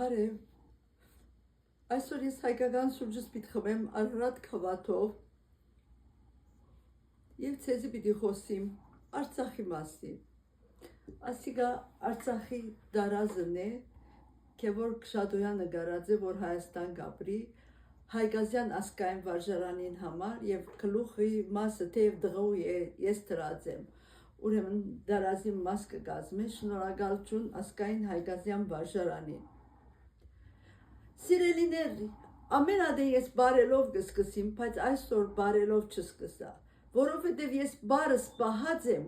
Բարև, այսօր ես հայկական սուրճս պիտի խմեմ Արարատ քաղաքով և ցեզի պիտի խոսիմ Արցախի մասին։ Ասիկա Արցախի դարազն է, որ Քշադոյանը գարած է, որ Հայաստան գաբրի, Հայգազյան ասկային վարժարանին համար և գլուխի մասը թեև դղու է, ես դրած եմ։ Ուրեմն դարազի մաս կգազմե, շնորհակալություն ասկային Հայգազյան վարժարանին։ Սիրելիներ, ամեն ադե ես բարելով կսկսիմ, բայց այսօր բարելով չսկսա, որովհետև ես բարս պահած եմ,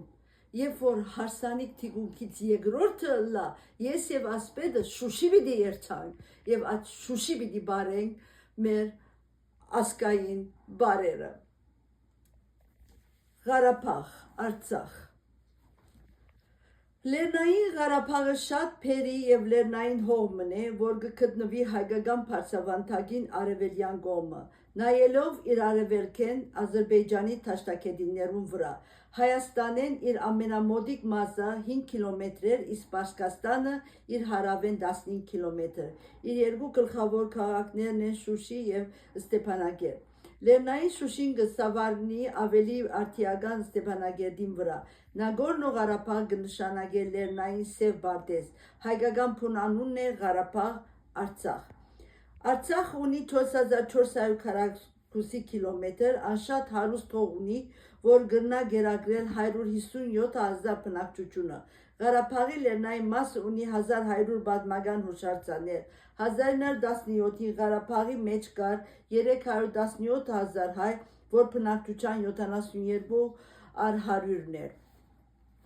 երբ որ հարսանիք թիկունքից երկրորդը լա, ես և ասպետը Շուշի պիտի երջանք, և այդ Շուշի պիտի բարենք մեր ասկային բարերը։ Ղարաբաղ, Արցախ։ Լեռնային Ղարաբաղը շատ փերի և լեռնային հողմն է, որ գտնվի հայկական բարձրավանդակին արևելյան կողմը, նայելով իր արևելքեն Ադրբեջանի դաշտակետիներուն վրա։ Հայաստանեն իր ամենամոտիկ մասը 5 կիլոմետր, իսկ Պարսկաստանը իր հարավեն 15 կիլոմետր։ Իր երկու գլխավոր քաղաքներն են Շուշի և Ստեփանագերտ։ Լեռնային Շուշին կսավառնի ավելի արդիական Ստեփանագերտին վրա։ Նագորնո Ղարաբաղ կնշանակե լեռնային սև բարտեզ, հայկական փուն անունն է Ղարաբաղ, Արցախ։ Արցախ ունի 4400 քառակուսի կիլոմետր, անշատ հարուստ հող ունի, որ գրնա գերակրել 157,000 բնակչությունը։ Ղարաբաղի լեռնային մասը ունի 1100 պատմական հուշարձաններ։ 1917-ին Ղարաբաղի մեջ կար 317,000 հայ, որ բնակչության 72% էր։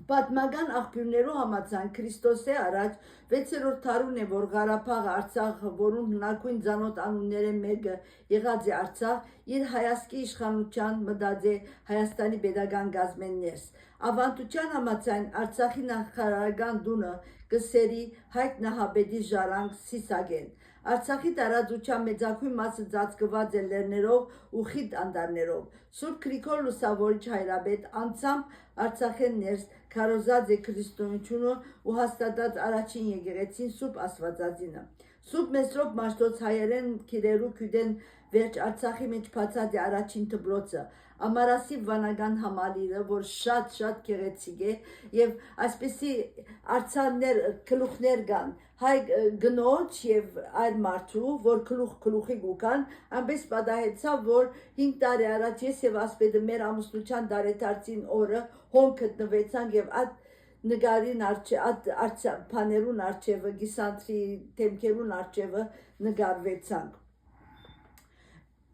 Պատմական աղբյուրներու համաձայն Քրիստոսի առաջ 6-րդ դարուն է, որ Ղարաբաղը Արցախը, որուն հնագույն ծանոթ անունները մեկը եղած է Արցախ, իր հայացքի իշխանության մտած է Հայաստանի պետական գազմեն ներս։ Ավանդության համաձայն Արցախի նախարարական տունը կսերի Հայկ Նահապետի ժառանգ Սիսակեն։ Արցախի տարածության մեծագույն մասը ծածկված է լեռներով ու խիտ անտառներով։ Սուրբ Գրիգոր Լուսավորիչ հայրապետ անձամբ Արցախեն ներս քարոզած է քրիստոնեությունը ու հաստատած առաջին եկեղեցին Սուրբ Աստվածածինը։ Սուրբ Մեսրոպ Մաշտոց հայերեն քիրերու քյուդեն վերջ Արցախի մեջ բացած է առաջին դպրոցը, Ամարասի վանական համալիրը, որ շատ գեղեցիկ է, և այսպեսի արձաններ, գլուխներ կան, հայ գնոջ և այլ մարդու, որ գլուխի կուկան, այնպես պատահեցավ, որ 5 տարի առաջ ես և ասպետը մեր ամուսնության տարեդարձին օրը հոն գտնվեցանք և այդ նկարին բաներուն արջևը, գիսանտրի թեմքերուն արջևը նկարվեցանք։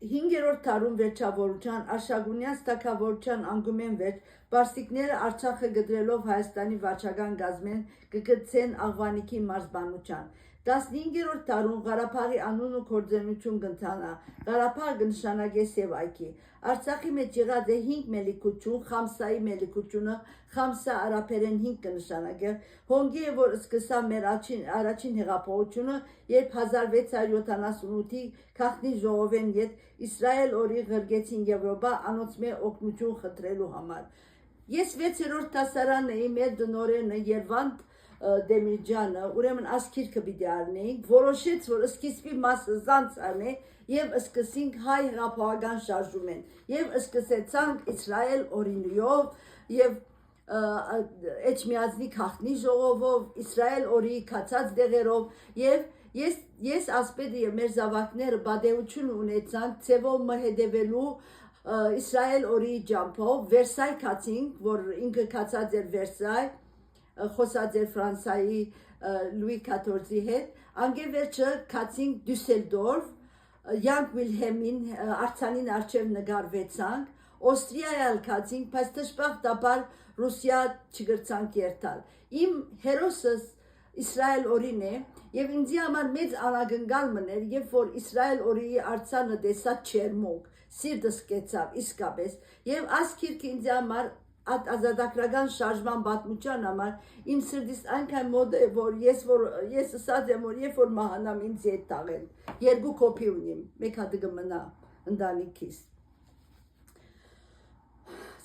5-րդ դարուն վերջավորության Արշակունյաց թագավորության անկումեն վերջ պարսիկները Արցախը գտրելով Հայաստանի վարչական գազմեն կգցեն աղվանիքի մարզբանության։ 15-րդ դարուն Ղարաբաղի անուն ու գործունեություն կընթանա, Ղարաբաղ կնշանակե սև այգի։ Արցախի մեջ եղած է 5 մելիքություն, Խամսայի մելիքությունը, Խամսա արաբերեն 5 կնշանակե, հոնգի է, որ սկսա մեր առաջին հեղափոխությունը, երբ 1678-ի քաղաքնի ժողովեն ետ Իսրայել օրի ղրգեցին Եվրոպա անոնցմե օգնություն խնդրելու համար։ Ես 6-րդ դասարան էի, մեր դնորենը Երվանդ Դեմիրջյանը, ուրեմն ասկիրքը պիտի առնեինք, որոշեց, որ սկիզբի մասը զանց անե և սկսենք հայ հեղափոխական շարժումեն և սկսեցանք Իսրայել օրինույով և Էջմիածնի քաղաքնի ժողովով, Իսրայել օրի քացած դեղերով և ես ասպետը և մեր զավակները պատեհություն ունեցանք ցևով մհետևելու Իսրայել օրի ջամփով, Վերսայ քացինք, որ ինքը քացած էր Վերսայ, խոսած էր Ֆրանսայի Լուի 14-ի հետ, անգևերջը քացինք Դյուսելդորֆ, Յանկ Վիլհելմին արձանին արջև նկարվեցանք, Օստրիայալ քացինք, բայց դժբախտաբար Ռուսիա չգրցանք երթալ։ Իմ հերոսս Իսրայել օրին է և ինձի համար մեծ անակնկալ մներ, երբ որ Իսրայել օրի արձանը տեսա չերմոք, սիրտս կեցավ իսկապես և ասկիրքը ինձի համար ազատագրական շարժման պատմության համար իմ սրտիս այնքան մոտ է, որ ես ասած եմ, որ երբ որ մահանամ ինձ հետ տաղեն, 2 կոպի ունիմ, մեկ հատը կմնա ընտանիքիս։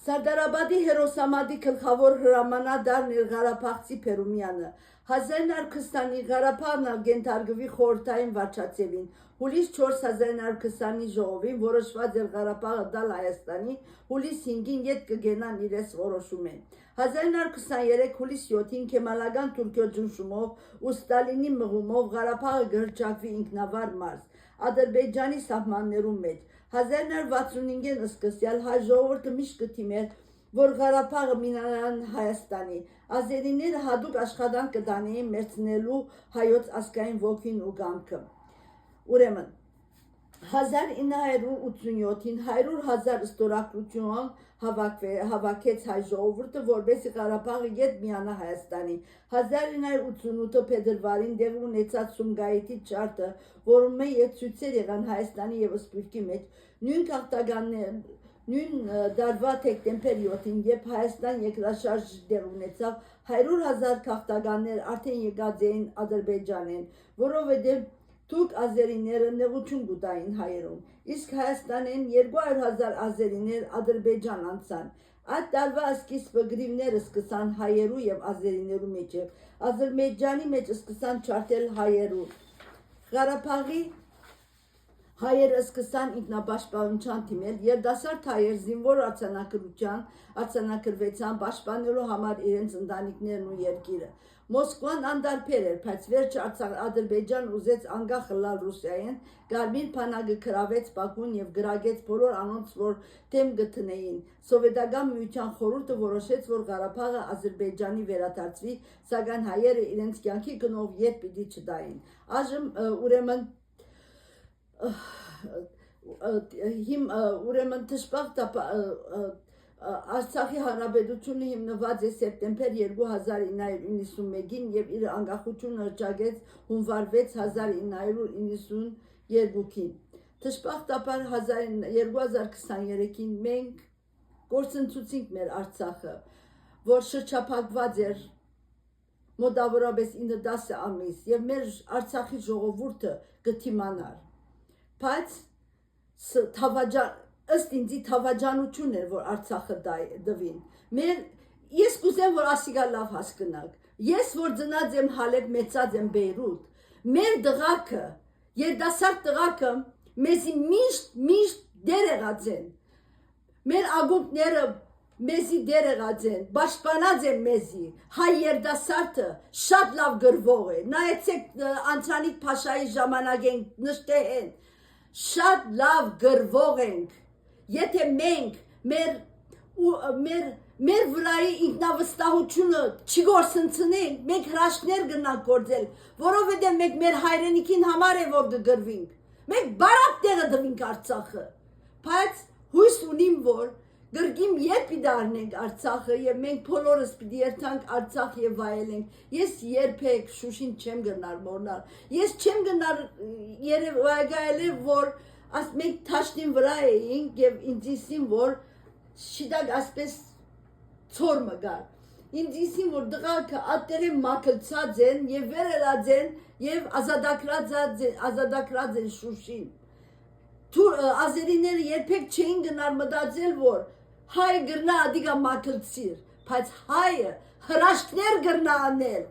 Սարդարաբադի հերոսամադի գլխավոր հրամանատարն էր Ղարաբաղցի Փերումյանը։ 1920-ի Ղարաբաղն արգենթարգվի խորհրդային վարչացևին։ Հուլիս 4 1920-ի ժողովին որոշված էր Ղարաբաղը տալ Հայաստանի, հուլիս 5-ին ետ կգենան իրենց որոշում են։ 1923 հուլիս 7-ին Քեմալական Թուրքիո ճնշումով ու Ստալինի մղումով Ղարաբաղը կհռչակվի ինքնավար մարզ Ադրբեջանի սահմաններում մեջ։ 1965-ին սկսյալ հայ ժողովուրդը միշտ կթիմեր, որ Ղարաբաղը մինանան Հայաստանի, ազերիները հատուկ աշխատանք կտանեին մերձնելու հայոց ազգային ոգին ու կամքը։ Ուրեմն 1987-ին 100,000 ստորագրություն հավաքեց հայ ժողովուրդը, որպեսզի Ղարաբաղը ետ միանա Հայաստանի։ 1988 փետրվարին տեղի ունեցած Սումգայիթի չարտը, որում ետ ցույցեր եղան Հայաստանի եւ Սփյուռքի մեջ, նույն դարվա դեկտեմբեր 7-ին, երբ Հայաստան երկրաշարժ դեղ ունեցավ, 100,000 քաղաքականներ արդեն եկած էին Ադրբեջանեն, որովհետև թուրք ազերիները նեղություն կուտային հայերուն, իսկ Հայաստանեն 200,000 ազերիներ Ադրբեջան անցան։ Այդ տարվա սկիզբը գրիվները սկսան հայերու եւ ազերիներու մեջ, Ադրբեջանի մեջ սկսան չարթել հայերու։ Ղարաբաղի հայերը սկսան ինքնապաշտպանության դիմել, երիտասարդ հայեր զինվոր արձանագրվեցան պաշտպանելու համար իրենց ընտանիքներն ու երկիրը։ Մոսկվան անդարբեր էր, բայց վերջ Ադրբեջան ուզեց անկախ խլալ Ռուսիային, Կարմիր բանակը գրավեց Բաքուն եւ գրագեց բոլոր անոնց, որ դեմ գտնեին։ Սովետական միության խորհուրդը որոշեց, որ Ղարաբաղը Ադրբեջանի վերադարձվի, սակայն հայերը իրենց կյանքի գնով ետ պիտի չտային։ Այժմ ուրեմն դժբախտ Արցախի հանրապետությունը հիմնված է սեպտեմբեր 2991-ին եւ իր անկախությունը հռչակեց հունվար 6 1992-ին։ Դժբախտաբար 2023-ին մենք գործընծուցինք մեր Արցախը, որ շրջափակված էր մոտավորապես 9-10 ամիս եւ մեր Արցախի ժողովուրդը կթիմանար։ Բայց ըստ ինձի թավաջանություն էր, որ Արցախը դվին։ Ես կուզեմ, որ ասիկա լավ հասկնակ։ Ես, որ ծնած եմ Հալեբ, մեծած եմ Բեյրութ, մեր դղակը, երիտասարդ դղակը մեզի միշտ դեր եղած են։ Մեր ագուբները մեզի դեր եղած են, պաշտպանած են մեզի։ Հայ երիտասարդը շատ լավ գրվող է։ Նայեցեք Անտրանիկ Փաշայի ժամանակ են նշտե են։ Շատ լավ գրվող ենք, եթե մենք մեր վրայի ինքնավստահությունը չգործընծնենք, մենք հրաշքներ գնանք գործել, որովհետև մենք մեր հայրենիքին համար է, որ կգրվինք, մենք բարակ տեղը դվինք Արցախը, բայց հույս ունիմ, որ գրգիմ ետ պիտի առնենք Արցախը և մենք բոլորս պիտի երթանք Արցախ և վայելենք։ Ես երբեք Շուշին չեմ գնար մորնալ, ես չեմ գնար երևայգայել, որ մենք թաշտին վրա էինք և ինձ իսին, որ շիտակ ասպես ծոր մգար։ Ինձ իսին, որ դղակը ատեղ են մակլցած են և վերելած են և ազադակրած են Շուշին։ Ազերիները երբեք չէին գնար մտածել, որ հայ գրնա ադիգա մակլցիր, բայց հայը հրաշքներ գրնա անել,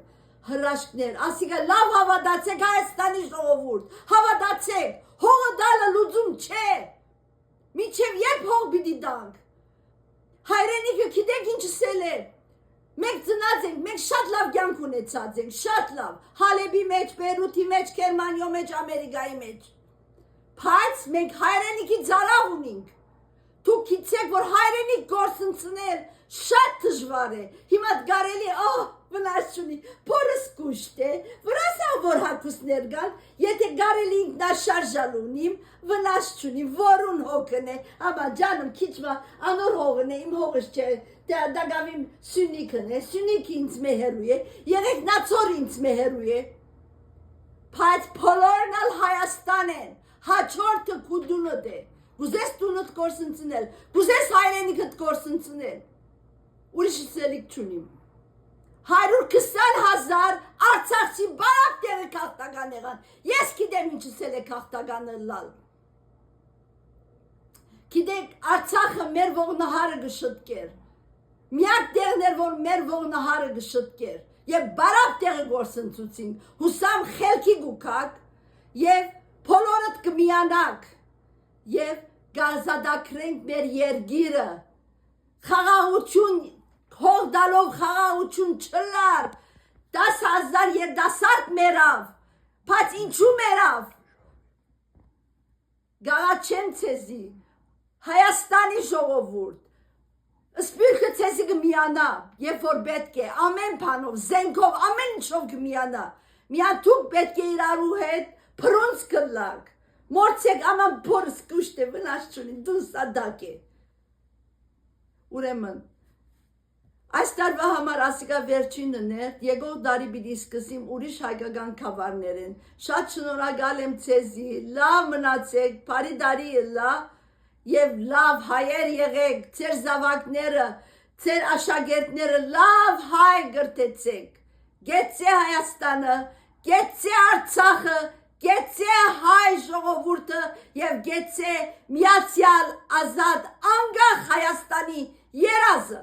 հրաշքներ, ասիկա լավ հավատացեք Հայաստանի ժողովուրդ, հավատացեք, հողը դալը լուծում չէ, միջև երբ հող պիտի տանք, հայրենիքը գիտեք ինչ սել է, մենք ծնած ենք, մենք շատ լավ կյանք ունեցած ենք, շատ լավ, Հալեբի մեջ, Բեյրութի մեջ, Գերմանիո մեջ, Ամերիկայի մեջ, բայց մենք հայրենիքի ծարավ ունենք, դուք գիտեք, որ հայրենիք գործընծնել շատ դժվար է, հիմա կարելի է, վնաս չունի, փորս կուշտ է, վրասա որ հագուստներ կան, եթե կարելի ինքնաշարժալ ունիմ, վնաս չունի, որուն հոգն է, ամա ջանում քիչվա անոր հողն է, իմ հողս չէ, դագավիմ Սյունիքն է, Սյունիքը ինձ մեհերու է, եղեք նացոր ինձ մեհերու է, բայց բոլորն ալ Հայաստան են, հաջորդը քու դունդ է, գուզես դունդ գործընծնել, գուզես հայրենիքդ գործընծնել, ուրիշ սելիք չունիմ, 120,000 արցախցի բարակ տեղը քաղաքական եղան, ես գիտեմ ինչ սել է քաղաքականը լալ, Գիտեք, Արցախը մեր ողնահարը գշտկեր։ Միակ տեղն էր, որ մեր ողնահարը գշտկեր։ Եվ բարավ տեղը գործընծուցինք, հուսամ խելքի գուքակ, և բոլորդ կմիանաք, և գազադակրենք մեր երգիրը, խաղաղություն, հող դալով խաղաղություն չլար, 10,000 երդասարդ մերավ, բայց ինչու մերավ, գաղաչեմ ցեզի, Հայաստանի ժողովուրդ, Սպիրկը ցեզի կմիանա, երբ որ պետք է, ամեն բանով, զենքով, ամեն ինչով կմիանա, միան դուք պետք է իրարու հետ փրոնց կլակ, մորցեք աման փորս կուշտ է, վնաս չունի, դու սադակ է, ուրեմն, այս տարվա համար ասիկա վերջինն է, եկող դարի պիտի սկսեմ ուրիշ հայկական քավարներ են, շատ շնորհակալ եմ ցեզի, լավ մնացեք, բարի տարի լա, Եվ լավ հայեր եղեք, ձեր զավակները, ձեր աշակերտները լավ հայ գրտեցեք, գեցե Հայաստանը, գեցե Արցախը, գեցե հայ ժողովուրդը և գեցե միացյալ ազատ անկախ Հայաստանի երազը։